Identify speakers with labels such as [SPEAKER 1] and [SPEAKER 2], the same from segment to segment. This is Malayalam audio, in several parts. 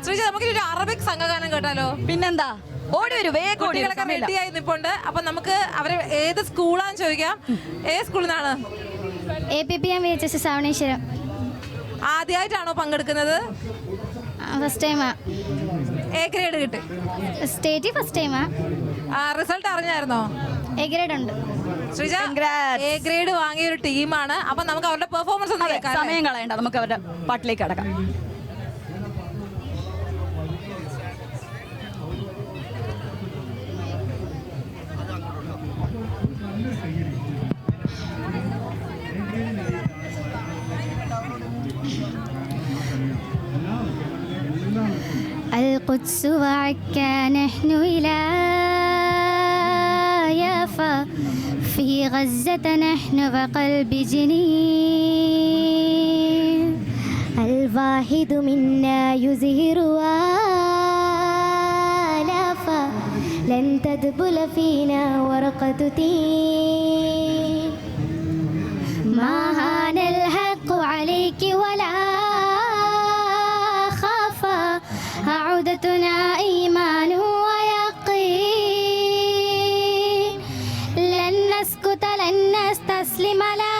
[SPEAKER 1] ശ്രീജ, നമുക്ക് ഒരു അറബിക് സംഘഗാനം കേട്ടാലോ?
[SPEAKER 2] പിന്നെന്താ, ഓടി വരൂ, വേഗം
[SPEAKER 1] കുട്ടികളൊക്കെ റെഡിയായി നിൽപ്പുണ്ട്. അപ്പൊ നമുക്ക് അവരെ ഏത് സ്കൂളാന്ന് ചോദിക്കാം. ഏത് സ്കൂളിൽ നിന്നാണ്?
[SPEAKER 3] APPM VHS സാവണേശ്വരം.
[SPEAKER 1] ആദ്യമായിട്ടാണോ പങ്കെടുക്കുന്നത്?
[SPEAKER 3] ഫസ്റ്റ് ടൈമാ.
[SPEAKER 1] എ ഗ്രേഡ് കിട്ടി.
[SPEAKER 3] സ്റ്റേറ്റ് ഫസ്റ്റ് ടൈമാ.
[SPEAKER 1] റിസൾട്ട് അറിഞ്ഞായിരുന്നോ?
[SPEAKER 3] എ ഗ്രേഡ് ഉണ്ട്.
[SPEAKER 1] ശ്രീജ എ ഗ്രേഡ് വാങ്ങിയ ഒരു ടീമാണ്. അപ്പൊ നമുക്ക് അവരുടെ പെർഫോമൻസ് ഒന്ന് കേൾക്കാം.
[SPEAKER 2] സമയം കളയണ്ട, നമുക്ക് അവരുടെ പാട്ടിലേക്ക് കടക്കാം.
[SPEAKER 3] القدس وعكا نحن إلى يافا في غزة نحن وقلب جنين الواحد منا يزهر آلافا لن تدبل فينا ورقة تين ما هان الحق عليك ولا عودتنا إيمان ويقين لن نسكت لن نستسلم لا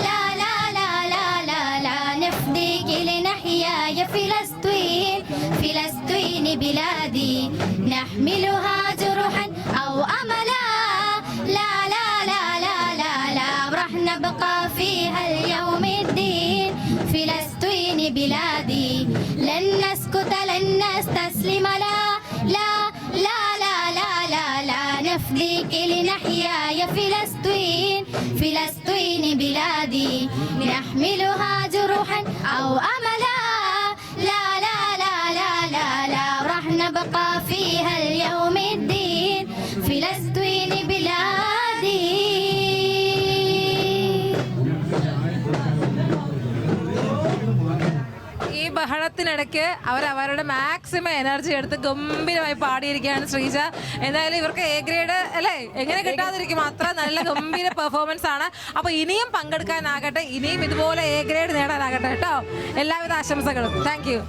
[SPEAKER 3] لا لا لا لا لا لا نفديك لنحيا يا فلسطين فلسطين بلادي نحملها جرحا أو أملا لا لا لا لا لا لا راح نبقى فيها اليوم الدين فلسطين بلادي لن نسكت لن نستسلم لا لا لا لا لا لا لا نفديك لنحيا يا فلسطين فلسطين بلادي نحملها جروحا أو أملا لا لا لا لا لا لا راح نبقى فيها اليوم الدين فلسطين بلادي.
[SPEAKER 1] ഈ ബഹളത്തിനിടയ്ക്ക് അവരവരുടെ മാക്സിമം എനർജി എടുത്ത് ഗംഭീരമായി പാടിയിരിക്കുകയാണ് ശ്രീജ. എന്തായാലും ഇവർക്ക് എ ഗ്രേഡ് അല്ലേ, എങ്ങനെ കിട്ടാതിരിക്കും, അത്ര നല്ല ഗംഭീര പെർഫോമൻസ് ആണ്. അപ്പൊ ഇനിയും പങ്കെടുക്കാനാകട്ടെ, ഇനിയും ഇതുപോലെ എ ഗ്രേഡ് നേടാനാകട്ടെ കേട്ടോ. എല്ലാവിധ ആശംസകളും. Thank you.